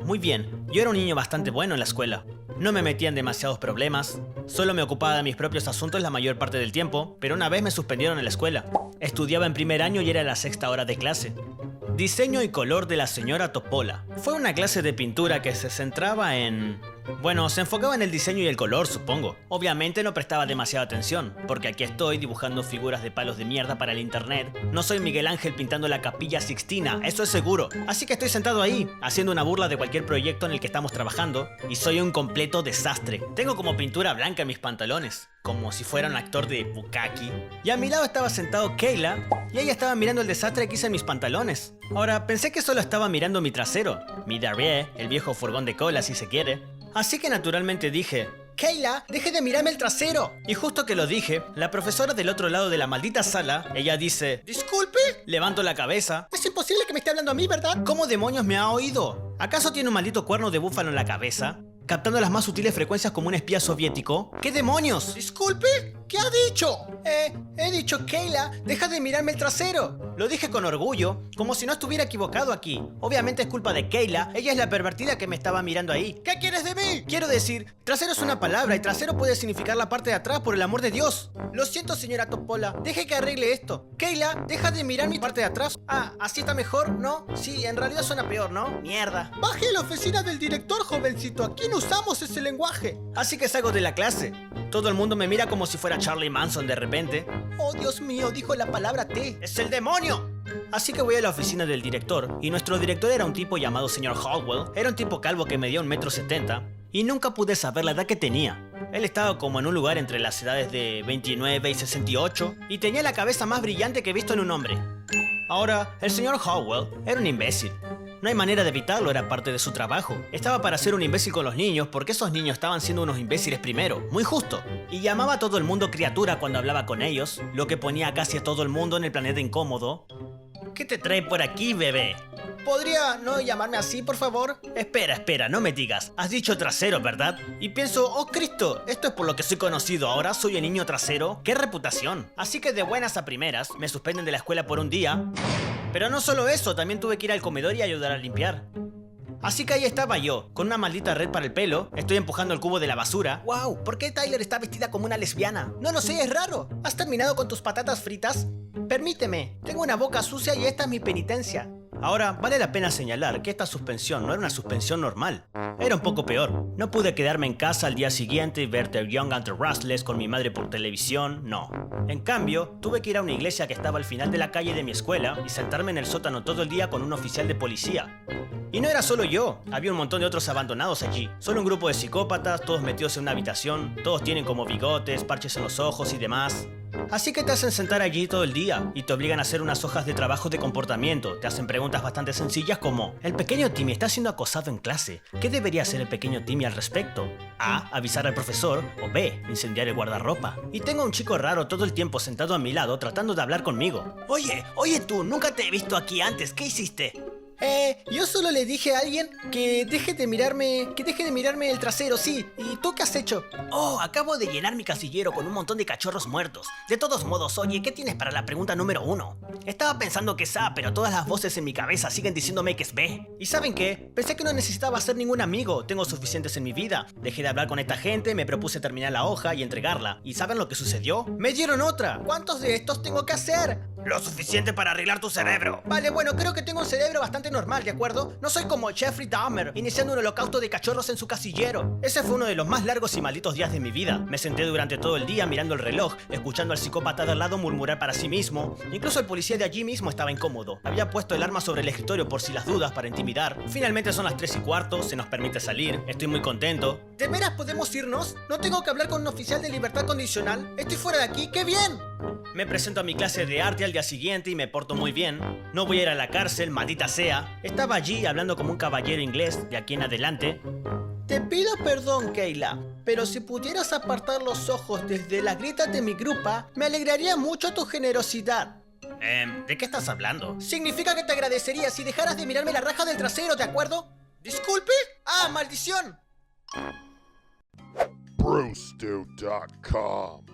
Muy bien, yo era un niño bastante bueno en la escuela. No me metía en demasiados problemas, solo me ocupaba de mis propios asuntos la mayor parte del tiempo, pero una vez me suspendieron en la escuela. Estudiaba en primer año y era la sexta hora de clase. Diseño y color de la señora Topola. Fue una clase de pintura que se centraba en... Bueno, se enfocaba en el diseño y el color, supongo. Obviamente no prestaba demasiada atención, porque aquí estoy dibujando figuras de palos de mierda para el internet. No soy Miguel Ángel pintando la Capilla Sixtina, eso es seguro. Así que estoy sentado ahí, haciendo una burla de cualquier proyecto en el que estamos trabajando, y soy un completo desastre. Tengo como pintura blanca en mis pantalones, como si fuera un actor de bukkake. Y a mi lado estaba sentado Kayla, y ella estaba mirando el desastre que hice en mis pantalones. Ahora, pensé que solo estaba mirando mi trasero, mi derrière, el viejo furgón de cola si se quiere. Así que naturalmente dije, Kayla, deje de mirarme el trasero. Y justo que lo dije, la profesora del otro lado de la maldita sala, ella dice, disculpe. Levanto la cabeza. Es imposible que me esté hablando a mí, ¿verdad? ¿Cómo demonios me ha oído? ¿Acaso tiene un maldito cuerno de búfalo en la cabeza? ¿Captando las más sutiles frecuencias como un espía soviético? ¿Qué demonios? Disculpe, ¿qué ha dicho? He dicho, Kayla, deja de mirarme el trasero. Lo dije con orgullo, como si no estuviera equivocado aquí. Obviamente es culpa de Kayla, ella es la pervertida que me estaba mirando ahí. ¿Qué quieres de mí? Quiero decir, trasero es una palabra y trasero puede significar la parte de atrás, por el amor de Dios. Lo siento, señora Topola, deje que arregle esto. Kayla, deja de mirar mi parte de atrás. Ah, ¿así está mejor? ¿No? Sí, en realidad suena peor, ¿no? Mierda. Baje a la oficina del director, jovencito, aquí no usamos ese lenguaje. Así que salgo de la clase. Todo el mundo me mira como si fuera Charlie Manson de repente. Oh, Dios mío, dijo la palabra T. ¡Es el demonio! Así que voy a la oficina del director, y nuestro director era un tipo llamado señor Howell. Era un tipo calvo que medía 1,70 m, y nunca pude saber la edad que tenía. Él estaba como en un lugar entre las edades de 29 y 68, y tenía la cabeza más brillante que he visto en un hombre. Ahora, el señor Howell era un imbécil. No hay manera de evitarlo, era parte de su trabajo. Estaba para ser un imbécil con los niños porque esos niños estaban siendo unos imbéciles primero, muy justo. Y llamaba a todo el mundo criatura cuando hablaba con ellos, lo que ponía casi a todo el mundo en el planeta incómodo. ¿Qué te trae por aquí, bebé? ¿Podría no llamarme así, por favor? Espera, no me digas. Has dicho trasero, ¿verdad? Y pienso, oh Cristo, esto es por lo que soy conocido ahora, soy el niño trasero. ¡Qué reputación! Así que de buenas a primeras, me suspenden de la escuela por un día. Pero no solo eso, también tuve que ir al comedor y ayudar a limpiar. Así que ahí estaba yo, con una maldita red para el pelo, estoy empujando el cubo de la basura. ¡Wow! ¿Por qué Tyler está vestida como una lesbiana? No lo sé, es raro. ¿Has terminado con tus patatas fritas? Permíteme, tengo una boca sucia y esta es mi penitencia. Ahora, vale la pena señalar que esta suspensión no era una suspensión normal. Era un poco peor. No pude quedarme en casa al día siguiente y ver The Young and the Restless con mi madre por televisión, no. En cambio, tuve que ir a una iglesia que estaba al final de la calle de mi escuela y sentarme en el sótano todo el día con un oficial de policía. Y no era solo yo, había un montón de otros abandonados allí. Solo un grupo de psicópatas, todos metidos en una habitación, todos tienen como bigotes, parches en los ojos y demás. Así que te hacen sentar allí todo el día y te obligan a hacer unas hojas de trabajo de comportamiento. Te hacen preguntas bastante sencillas como: el pequeño Timmy está siendo acosado en clase. ¿Qué debería hacer el pequeño Timmy al respecto? A. Avisar al profesor. O B. Incendiar el guardarropa. Y tengo a un chico raro todo el tiempo sentado a mi lado tratando de hablar conmigo. Oye tú, nunca te he visto aquí antes. ¿Qué hiciste? Yo solo le dije a alguien que deje de mirarme el trasero, sí. ¿Y tú qué has hecho? Oh, acabo de llenar mi casillero con un montón de cachorros muertos. De todos modos, oye, ¿qué tienes para la pregunta número 1? Estaba pensando que es A, pero todas las voces en mi cabeza siguen diciéndome que es B. ¿Y saben qué? Pensé que no necesitaba hacer ningún amigo. Tengo suficientes en mi vida. Dejé de hablar con esta gente, me propuse terminar la hoja y entregarla. ¿Y saben lo que sucedió? ¡Me dieron otra! ¿Cuántos de estos tengo que hacer? Lo suficiente para arreglar tu cerebro. Vale, bueno, creo que tengo un cerebro bastante normal, ¿de acuerdo? No soy como Jeffrey Dahmer, iniciando un holocausto de cachorros en su casillero. Ese fue uno de los más largos y malditos días de mi vida. Me senté durante todo el día mirando el reloj, escuchando al psicópata de al lado murmurar para sí mismo. Incluso el policía de allí mismo estaba incómodo. Había puesto el arma sobre el escritorio por si las dudas para intimidar. Finalmente son las 3:15, se nos permite salir. Estoy muy contento. ¿De veras podemos irnos? ¿No tengo que hablar con un oficial de libertad condicional? Estoy fuera de aquí, ¡qué bien! Me presento a mi clase de arte al día siguiente y me porto muy bien. No voy a ir a la cárcel, maldita sea. Estaba allí hablando como un caballero inglés de aquí en adelante. Te pido perdón, Kayla, pero si pudieras apartar los ojos desde la grita de mi grupa, me alegraría mucho tu generosidad. ¿De qué estás hablando? Significa que te agradecería si dejaras de mirarme la raja del trasero, ¿de acuerdo? ¿Disculpe? ¡Ah, maldición! Brucedo.com